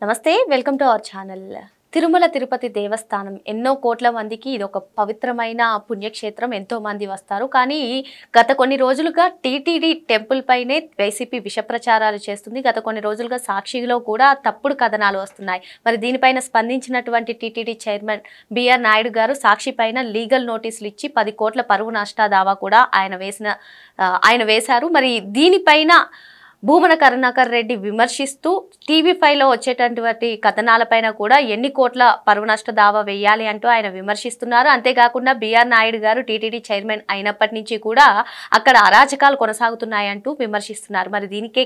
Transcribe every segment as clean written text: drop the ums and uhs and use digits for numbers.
నమస్తే, welcome to our channel. Tirumala Tirupati దేవస్థానం ఎన్నో కోట్ల మందికి ఇది ఒక పవిత్రమైన పుణ్యక్షేత్రం. ఎంతో మంది వస్తారు. కానీ గత కొన్ని రోజులుగా టీటీడీ టెంపుల్ పైనే వైసీపీ విష ప్రచారాలు చేస్తుంది. గత కొన్ని రోజులుగా సాక్షిలో కూడా తప్పుడు కథనాలు వస్తున్నాయి. మరి దీనిపైన స్పందించినటువంటి టీటీడీ చైర్మన్ బిఆర్ నాయుడు గారు సాక్షి పైన లీగల్ నోటీసులు ఇచ్చి 10 కోట్ల పరువు నష్ట దావా కూడా ఆయన వేశారు. మరి దీనిపైన భూమన కరుణాకర్ రెడ్డి విమర్శిస్తూ టీవీ5లో వచ్చేటటువంటి కథనాలపైన కూడా ఎన్ని కోట్ల పరువు నష్ట దావా వేయాలి అంటూ ఆయన విమర్శిస్తున్నారు. అంతేకాకుండా బిఆర్ నాయుడు గారు టీటీడీ చైర్మన్ అయినప్పటి నుంచి కూడా అక్కడ అరాచకాలు కొనసాగుతున్నాయంటూ విమర్శిస్తున్నారు. మరి దీనికే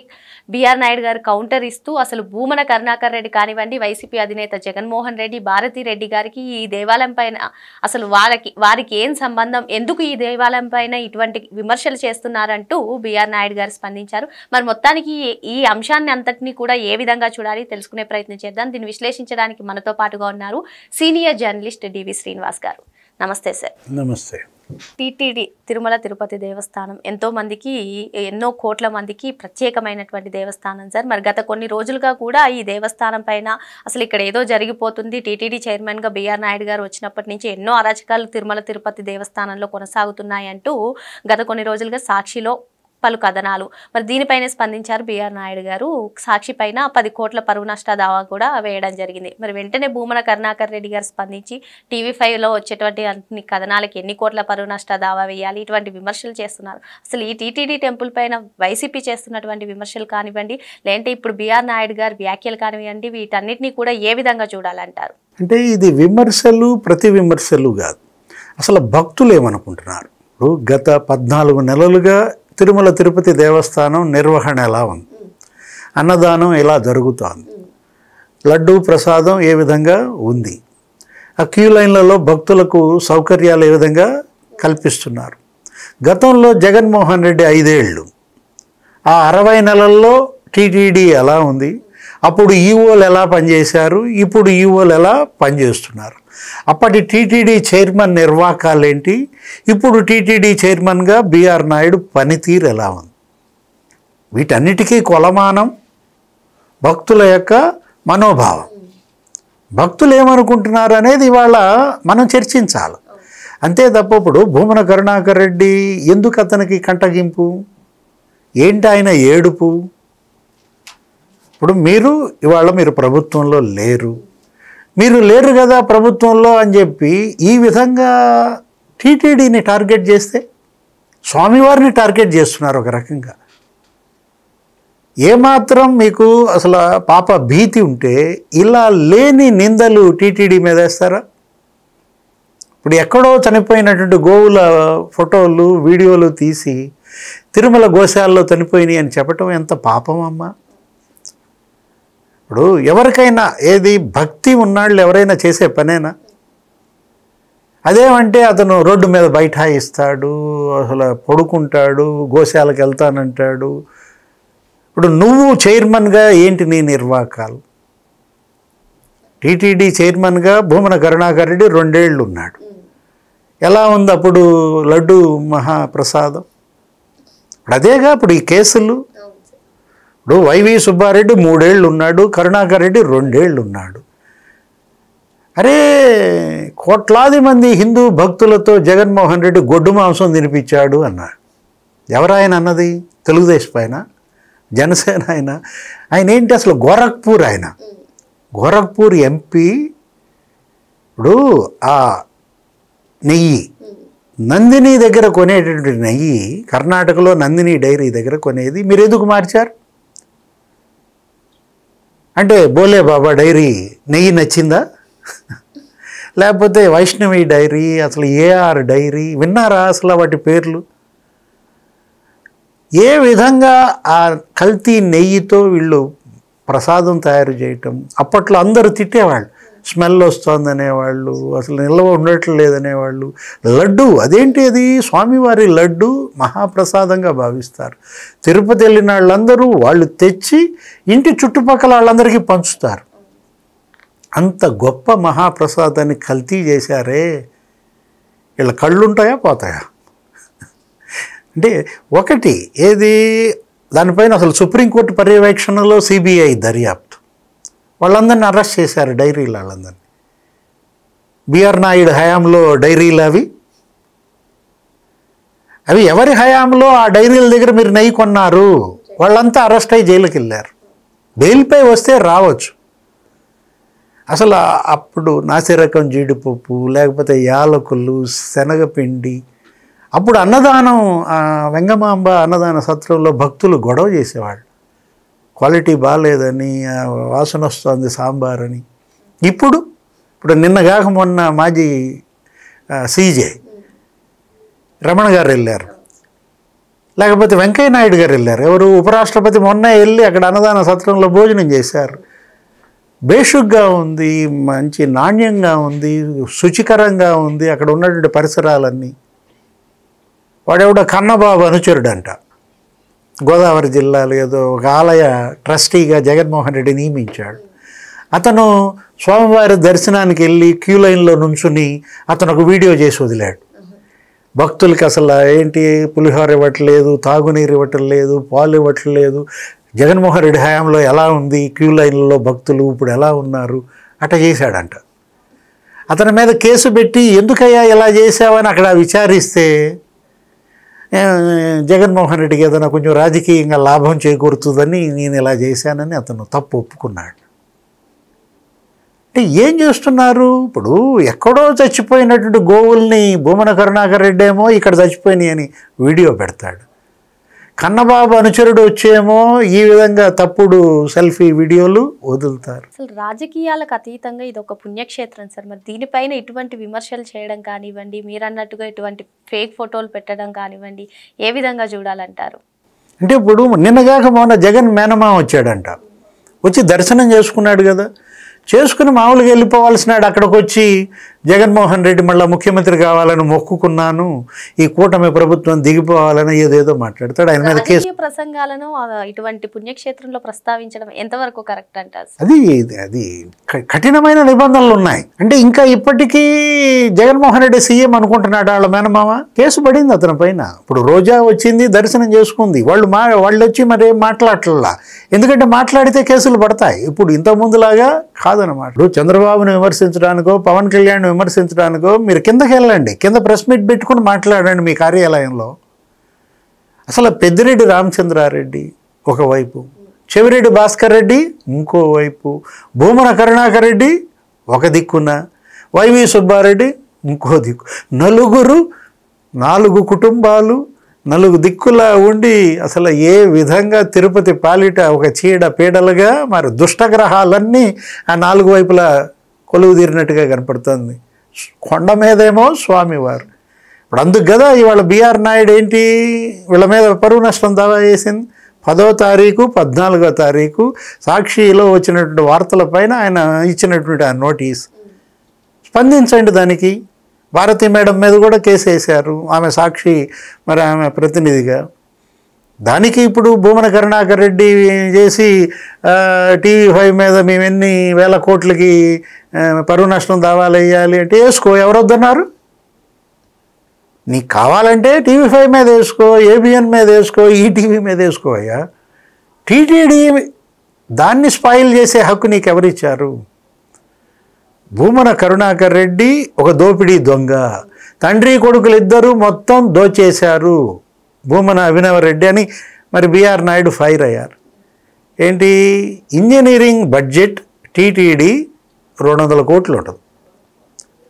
బిఆర్ నాయుడు గారు కౌంటర్ ఇస్తూ అసలు భూమన కరుణాకర్ రెడ్డి కానివ్వండి, వైసీపీ అధినేత జగన్మోహన్ రెడ్డి, భారతీ రెడ్డి గారికి ఈ దేవాలయం పైన అసలు వారికి ఏం సంబంధం, ఎందుకు ఈ దేవాలయం పైన ఇటువంటి విమర్శలు చేస్తున్నారంటూ బిఆర్ నాయుడు గారు స్పందించారు. మరి మొత్తానికి ఈ అంశాన్ని అంతటినీ కూడా ఏ విధంగా చూడాలి తెలుసుకునే ప్రయత్నం చేద్దాం. దీన్ని విశ్లేషించడానికి మనతో పాటుగా ఉన్నారు సీనియర్ జర్నలిస్ట్ డివి శ్రీనివాస్ గారు. నమస్తే సార్. నమస్తే. టీటీడీ తిరుమల తిరుపతి దేవస్థానం ఎన్నో కోట్ల మందికి ప్రత్యేకమైనటువంటి దేవస్థానం సార్. మరి గత కొన్ని రోజులుగా కూడా ఈ దేవస్థానం పైన అసలు ఇక్కడ ఏదో జరిగిపోతుంది, టీటీడీ చైర్మన్గా బిఆర్ నాయుడు గారు వచ్చినప్పటి నుంచి ఎన్నో అరాచకాలు తిరుమల తిరుపతి దేవస్థానంలో కొనసాగుతున్నాయంటూ గత కొన్ని రోజులుగా సాక్షిలో పలు కథనాలు. మరి దీనిపైన స్పందించారు బిఆర్ నాయుడు గారు. సాక్షి పైన 10 కోట్ల పరువు నష్ట దావా కూడా వేయడం జరిగింది. మరి వెంటనే భూమన కరుణాకర్ రెడ్డి గారు స్పందించి టీవీ5లో వచ్చేటువంటి అన్ని కథనాలకి ఎన్ని కోట్ల పరువు నష్ట దావా వేయాలి, ఇటువంటి విమర్శలు చేస్తున్నారు. అసలు ఈ టీటీడీ టెంపుల్ పైన వైసీపీ చేస్తున్నటువంటి విమర్శలు కానివ్వండి, లేదంటే ఇప్పుడు బిఆర్ నాయుడు గారు వ్యాఖ్యలు కానివ్వండి, వీటన్నిటినీ కూడా ఏ విధంగా చూడాలంటారు? అంటే ఇది విమర్శలు ప్రతి విమర్శలు కాదు, అసలు భక్తులు ఏమనుకుంటున్నారు. గత 14 నెలలుగా తిరుమల తిరుపతి దేవస్థానం నిర్వహణ ఎలా ఉంది, అన్నదానం ఎలా జరుగుతోంది, లడ్డూ ప్రసాదం ఏ విధంగా ఉంది, ఆ క్యూ లైన్లలో భక్తులకు సౌకర్యాలు ఏ విధంగా కల్పిస్తున్నారు. గతంలో జగన్మోహన్ రెడ్డి 5 ఏళ్ళు, ఆ 60 నెలల్లో టీటీడీ ఎలా ఉంది, అప్పుడు ఈఓలు ఎలా పనిచేశారు, ఇప్పుడు ఈఓలు ఎలా పనిచేస్తున్నారు, అప్పటి టీటీడీ చైర్మన్ నిర్వాకాలేంటి, ఇప్పుడు టీటీడీ చైర్మన్గా బిఆర్ నాయుడు పనితీరు ఎలా ఉంది, వీటన్నిటికీ కొలమానం భక్తుల యొక్క మనోభావం. భక్తులు ఏమనుకుంటున్నారు అనేది ఇవాళ మనం చర్చించాలి. అంతే తప్ప ఇప్పుడు భూమన కరుణాకర్ రెడ్డి ఎందుకు అతనికి కంటగింపు, ఏంటి ఆయన ఏడుపు? ఇప్పుడు మీరు ప్రభుత్వంలో లేరు కదా ప్రభుత్వంలో అని చెప్పి ఈ విధంగా టీటీడీని టార్గెట్ చేస్తే స్వామివారిని టార్గెట్ చేస్తున్నారు ఒక రకంగా. ఏమాత్రం మీకు అసలు పాప భీతి ఉంటే ఇలా లేని నిందలు టీటీడీ మీద వేస్తారా? ఇప్పుడు ఎక్కడో చనిపోయినటువంటి గోవుల ఫోటోలు వీడియోలు తీసి తిరుమల గోశాలలో చనిపోయినాయి అని చెప్పటం ఎంత పాపం అమ్మా. ఇప్పుడు ఎవరికైనా ఏది భక్తి ఉన్నాళ్ళు ఎవరైనా చేసే పనేనా? అదేమంటే అతను రోడ్డు మీద బైఠాయిస్తాడు, అసలు పడుకుంటాడు, గోశాలకు వెళ్తానంటాడు. ఇప్పుడు నువ్వు చైర్మన్గా ఏంటి నీ నిర్వాకాలు? టీటీడీ చైర్మన్గా భూమన కరుణాకర్ రెడ్డి 2 ఏళ్ళు ఉన్నాడు. ఎలా ఉంది అప్పుడు లడ్డు మహాప్రసాదం? ఇప్పుడు అదేగా ఇప్పుడు ఈ కేసులు. ఇప్పుడు వైవి సుబ్బారెడ్డి 3 ఏళ్ళు ఉన్నాడు, కరుణాకర్ రెడ్డి 2 ఏళ్ళు ఉన్నాడు. అరే కోట్లాది మంది హిందూ భక్తులతో జగన్మోహన్ రెడ్డి గొడ్డు మాంసం తినిపించాడు అన్నాడు. ఎవరాయన అన్నది? తెలుగుదేశం ఆయన, జనసేన ఆయన ఏంటి అసలు గోరఖ్పూర్ ఎంపీ. ఇప్పుడు ఆ నెయ్యి నందిని దగ్గర కొనేటటువంటి నెయ్యి, కర్ణాటకలో నందిని డైరీ దగ్గర కొనేది మీరు ఎందుకు మార్చారు? అంటే బోలే బాబా డైరీ నెయ్యి నచ్చిందా? లేకపోతే వైష్ణవి డైరీ, అసలు ఏఆర్ డైరీ విన్నారా అసలు వాటి పేర్లు? ఏ విధంగా ఆ కల్తీ నెయ్యితో వీళ్ళు ప్రసాదం తయారు చేయటం. అప్పట్లో అందరూ తిట్టేవాళ్ళు, స్మెల్ వస్తుందనేవాళ్ళు, అసలు నిల్వ ఉండటం లేదనేవాళ్ళు. లడ్డు అదేంటి, అది స్వామివారి లడ్డు మహాప్రసాదంగా భావిస్తారు. తిరుపతి వెళ్ళిన వాళ్ళందరూ వాళ్ళు తెచ్చి ఇంటి చుట్టుపక్కల వాళ్ళందరికీ పంచుతారు. అంత గొప్ప మహాప్రసాదాన్ని కల్తీ చేశారే, వీళ్ళ కళ్ళు ఉంటాయా పోతాయా? అంటే ఒకటి ఏది దానిపైన అసలు సుప్రీంకోర్టు పర్యవేక్షణలో సిబిఐ దర్యాప్తు, వాళ్ళందరినీ అరెస్ట్ చేశారు, డైరీలు వాళ్ళందరినీ. బిఆర్ నాయుడు హయాంలో డైరీలు అవి ఎవరి హయాంలో ఆ డైరీల దగ్గర మీరు నెయ్యి కొన్నారు, వాళ్ళంతా అరెస్ట్ అయ్యి జైలుకి వెళ్ళారు. బెయిల్పై వస్తే రావచ్చు. అసలు అప్పుడు నాసిరకం జీడిపప్పు, లేకపోతే యాలకులు, శనగపిండి. అప్పుడు అన్నదానం, వెంగమాంబ అన్నదాన సత్రంలో భక్తులు గొడవ చేసేవాళ్ళు, క్వాలిటీ బాగాలేదని, వాసన వస్తుంది సాంబార్ అని. ఇప్పుడు నిన్నగాక మొన్న మాజీ సీజే రమణ గారు వెళ్ళారు, లేకపోతే వెంకయ్య నాయుడు గారు వెళ్ళారు. ఎవరు ఉపరాష్ట్రపతి మొన్న వెళ్ళి అక్కడ అన్నదాన సత్రంలో భోజనం చేశారు. బేషుగ్గా ఉంది, మంచి నాణ్యంగా ఉంది, శుచికరంగా ఉంది అక్కడ ఉన్నటువంటి పరిసరాలన్నీ. వాడెవడో కన్నబాబు అనుచరుడంట, గోదావరి జిల్లాలో ఏదో ఒక ఆలయ ట్రస్టీగా జగన్మోహన్ రెడ్డి నియమించాడు. అతను స్వామివారి దర్శనానికి వెళ్ళి క్యూ లైన్లో నుంచుని అతను ఒక వీడియో చేసి వదిలాడు. భక్తులకి అసలు ఏంటి, పులిహోర ఇవ్వట్లేదు, తాగునీరు ఇవ్వట్లేదు, పాలు ఇవ్వట్లేదు, జగన్మోహన్ రెడ్డి హయాంలో ఎలా ఉంది క్యూ లైన్లలో భక్తులు, ఇప్పుడు ఎలా ఉన్నారు, అట్లా చేశాడంట. అతని మీద కేసు పెట్టి ఎందుకయ్యా ఇలా చేసావని అక్కడ విచారిస్తే జగన్మోహన్ రెడ్డికి ఏదైనా కొంచెం రాజకీయంగా లాభం చేకూరుతుందని నేను ఇలా చేశానని అతను తప్పు ఒప్పుకున్నాడు. అంటే ఏం చేస్తున్నారు? ఇప్పుడు ఎక్కడో చచ్చిపోయినటువంటి గోవుల్ని భూమన కరుణాకర్ రెడ్డి ఏమో ఇక్కడ చచ్చిపోయినాయి అని వీడియో పెడతాడు, కన్నబాబు అనుచరుడు వచ్చేమో ఈ విధంగా తప్పుడు సెల్ఫీ వీడియోలు వదులుతారు. అసలు రాజకీయాలకు అతీతంగా ఇది ఒక పుణ్యక్షేత్రం సార్. మరి దీనిపైన ఇటువంటి విమర్శలు చేయడం కానివ్వండి, మీరు అన్నట్టుగా ఇటువంటి ఫేక్ ఫోటోలు పెట్టడం కానివ్వండి, ఏ విధంగా చూడాలంటారు? అంటే ఇప్పుడు నిన్నగాక మొన్న జగన్ మేనమా వచ్చాడంట, వచ్చి దర్శనం చేసుకున్నాడు కదా, చేసుకుని మామూలుగా వెళ్ళిపోవాల్సినాడు. అక్కడికి వచ్చి జగన్మోహన్ రెడ్డి మళ్ళీ ముఖ్యమంత్రి కావాలని మొక్కుకున్నాను, ఈ కూటమి ప్రభుత్వం దిగిపోవాలని ఏదేదో మాట్లాడతాడు. ఆయన మీద కేసు. ప్రసంగాలను ఇటువంటి పుణ్యక్షేత్రంలో ప్రస్తావించడం ఎంతవరకు కరెక్ట్ అంటారు? అది కఠినమైన నిబంధనలు ఉన్నాయి. అంటే ఇంకా ఇప్పటికీ జగన్మోహన్ రెడ్డి సీఎం అనుకుంటున్నాడు వాళ్ళ మేనమామ. కేసు పడింది అతని పైన. ఇప్పుడు రోజా వచ్చింది, దర్శనం చేసుకుంది, వాళ్ళు వచ్చి మరేం మాట్లాడట్లా, ఎందుకంటే మాట్లాడితే కేసులు పడతాయి. ఇప్పుడు ఇంతకుముందులాగా కాదనమాట. ఇప్పుడు చంద్రబాబుని విమర్శించడానికో, పవన్ కళ్యాణ్ విమర్శించడానికో మీరు కిందకి వెళ్ళండి, కింద ప్రెస్ మీట్ పెట్టుకుని మాట్లాడండి మీ కార్యాలయంలో. అసలు పెద్దిరెడ్డి రామచంద్రారెడ్డి ఒకవైపు, చెవిరెడ్డి భాస్కర్ రెడ్డి ఇంకోవైపు, భూమన కరుణాకర్ రెడ్డి ఒక దిక్కున, వైవి సుబ్బారెడ్డి ఇంకో దిక్కు, నలుగురు 4 కుటుంబాలు 4 దిక్కులా ఉండి అసలు ఏ విధంగా తిరుపతి పాలిట ఒక చీడ పీడలుగా మరి దుష్టగ్రహాలన్నీ ఆ 4 వైపులా కొలువు తీరినట్టుగా కనపడుతుంది. కొండ మీదేమో స్వామివారు. ఇప్పుడు అందుకు కదా ఇవాళ బిఆర్ నాయుడు ఏంటి వీళ్ళ మీద పరువు నష్టం దావా చేసింది. 10వ తారీఖు 14వ తారీఖు సాక్షిలో వచ్చినటువంటి వార్తలపైన ఆయన ఇచ్చినటువంటి ఆ నోటీస్ స్పందించండి. దానికి భారతి మేడం మీద కూడా కేసు వేశారు, ఆమె సాక్షి మరి ఆమె ప్రతినిధిగా. దానికి ఇప్పుడు భూమన కరుణాకర్ రెడ్డి చేసి TV5 మీద మేము ఎన్ని వేల కోట్లకి పరువు నష్టం దావాలు వేయాలి అంటే వేసుకో, ఎవరొద్దన్నారు? నీకు కావాలంటే TV5 మీద వేసుకో, ABN మీద వేసుకో, ఈటీవీ మీద వేసుకో. అయ్యా టీటీడీ దాన్ని స్పాయిల్ చేసే హక్కు నీకు ఎవరిచ్చారు? భూమన కరుణాకర్ రెడ్డి ఒక దోపిడీ దొంగ, తండ్రి కొడుకులు ఇద్దరు మొత్తం దోచేశారు భూమన అభినవ రెడ్డి అని మరి బిఆర్ నాయుడు ఫైర్ అయ్యారు. ఏంటి ఇంజనీరింగ్ బడ్జెట్ టీటీడీ 200 కోట్లు ఉంటుంది,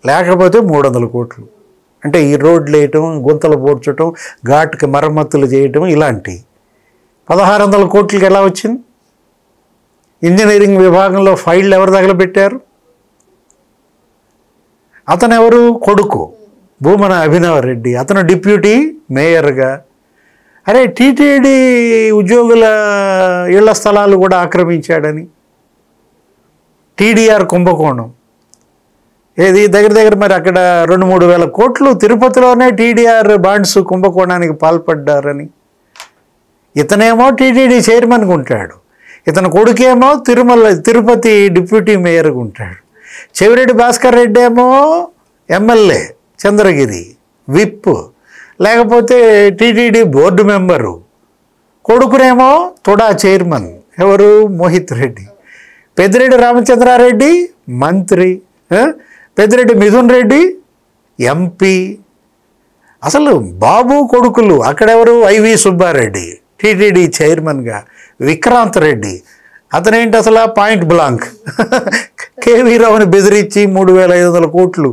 లేకపోతే 300 కోట్లు. అంటే ఈ రోడ్లు వేయటం, గుంతలు పోడ్చటం, ఘాట్కి మరమ్మతులు చేయటం, ఇలాంటి 1600 కోట్లకి ఎలా వచ్చింది? ఇంజనీరింగ్ విభాగంలో ఫైళ్ళు ఎవరు తగలబెట్టారు? అతను ఎవరు? కొడుకు భూమన అభినవ రెడ్డి, అతను డిప్యూటీ మేయర్గా. అరే టీటీడీ ఉద్యోగుల ఇళ్ల స్థలాలు కూడా ఆక్రమించాడని TDR కుంభకోణం. ఏది దగ్గర మరి అక్కడ 2-3 వేల కోట్లు తిరుపతిలోనే TDR బాండ్స్ కుంభకోణానికి పాల్పడ్డారని. ఇతనేమో టీటీడీ చైర్మన్గా ఉంటాడు, ఇతని కొడుకేమో తిరుపతి డిప్యూటీ మేయర్గా ఉంటాడు. చెవిరెడ్డి భాస్కర్ రెడ్డి ఏమో ఎమ్మెల్యే చంద్రగిరి, విప్, లేకపోతే టీటీడీ బోర్డు మెంబరు. కొడుకునేమో తుడా చైర్మన్ ఎవరు? మోహిత్ రెడ్డి. పెద్దిరెడ్డి రామచంద్రారెడ్డి మంత్రి, పెద్దిరెడ్డి మిథున్ రెడ్డి ఎంపీ. అసలు బాబు కొడుకులు అక్కడెవరు? ఐవి సుబ్బారెడ్డి టీటీడీ చైర్మన్గా, విక్రాంత్ రెడ్డి అతనేంటి అసలు పాయింట్ బ్లాంక్ కేవీ రావుని బెదిరించి 3,500 కోట్లు,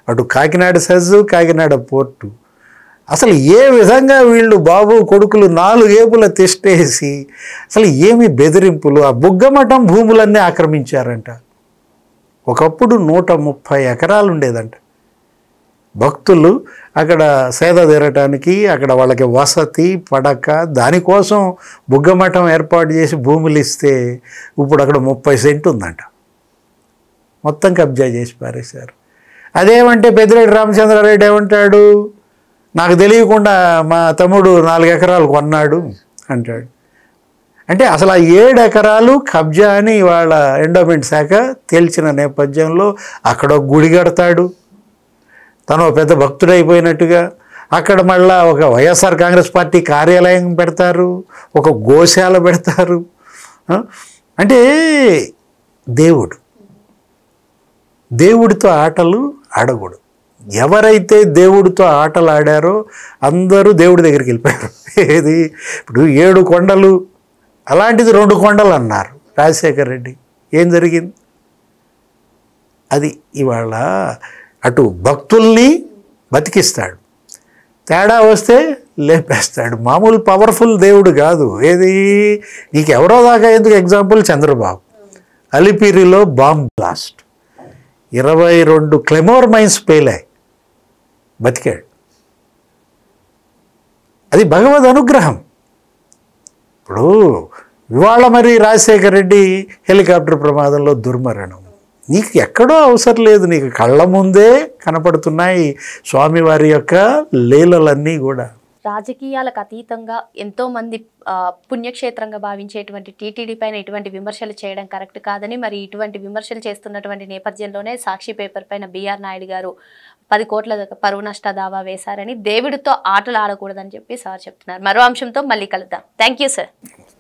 అటు కాకినాడ సెజ్, కాకినాడ పోర్టు. అసలు ఏ విధంగా వీళ్ళు బాబు కొడుకులు 4 ఏపుల తిష్టేసి అసలు ఏమి బెదిరింపులు! ఆ బుగ్గమఠం భూములన్నీ ఆక్రమించారంట. ఒకప్పుడు 130 ఎకరాలు ఉండేదంట. భక్తులు అక్కడ సేద తీరటానికి, అక్కడ వాళ్ళకి వసతి పడక, దానికోసం బుగ్గమఠం ఏర్పాటు చేసి భూములు ఇస్తే ఇప్పుడు అక్కడ 30 సెంటు ఉందంట. మొత్తం కబ్జా చేసి పారేశారు. అదేమంటే పెద్దిరెడ్డి రామచంద్రారెడ్డి ఏమంటాడు? నాకు తెలియకుండా మా తమ్ముడు 4 ఎకరాలు కొన్నాడు అంటాడు. అంటే అసలు ఆ 7 ఎకరాలు కబ్జా అని వాళ్ళ ఎండోమెంట్ శాఖ తేల్చిన నేపథ్యంలో అక్కడ గుడి కడతాడు, తను పెద్ద భక్తుడైపోయినట్టుగా. అక్కడ మళ్ళా ఒక వైఎస్ఆర్ కాంగ్రెస్ పార్టీ కార్యాలయం పెడతారు, ఒక గోశాల పెడతారు. అంటే దేవుడితో ఆటలు ఆడకూడదు. ఎవరైతే దేవుడితో ఆటలు ఆడారో అందరూ దేవుడి దగ్గరికి వెళ్ళిపోయారు. ఏది ఇప్పుడు 7 కొండలు, అలాంటిది 2 కొండలు అన్నారు రాజశేఖర్ రెడ్డి. ఏం జరిగింది? అది ఇవాళ అటు భక్తుల్ని బతికిస్తాడు, తేడా వస్తే లేపేస్తాడు. మామూలు పవర్ఫుల్ దేవుడు కాదు. ఏది నీకు ఎవరో దాకా ఎందుకు? ఎగ్జాంపుల్ చంద్రబాబు అలిపిరిలో బాంబ్ బ్లాస్ట్, 22 క్లెమోర్ మైన్స్ పేలాయి, బతికాడు. అది భగవద్ అనుగ్రహం. ఇప్పుడు ఇవాళ మరి రాజశేఖర్ రెడ్డి హెలికాప్టర్ ప్రమాదంలో దుర్మరణం. నీకు ఎక్కడో అవసరం లేదు, నీకు కళ్ళ ముందే కనపడుతున్నాయి స్వామివారి యొక్క లీలలన్నీ కూడా. రాజకీయాలకు అతీతంగా ఎంతోమంది పుణ్యక్షేత్రంగా భావించేటువంటి టీటీడీ పైన ఇటువంటి విమర్శలు చేయడం కరెక్ట్ కాదని, మరి ఇటువంటి విమర్శలు చేస్తున్నటువంటి నేపథ్యంలోనే సాక్షి పేపర్ పైన బిఆర్ నాయుడు గారు 10 కోట్ల పరువు నష్ట దావా వేశారని, దేవుడితో ఆటలు ఆడకూడదని చెప్పి సార్ చెప్తున్నారు. మరో అంశంతో మళ్ళీ కలుద్దాం. Thank you sir.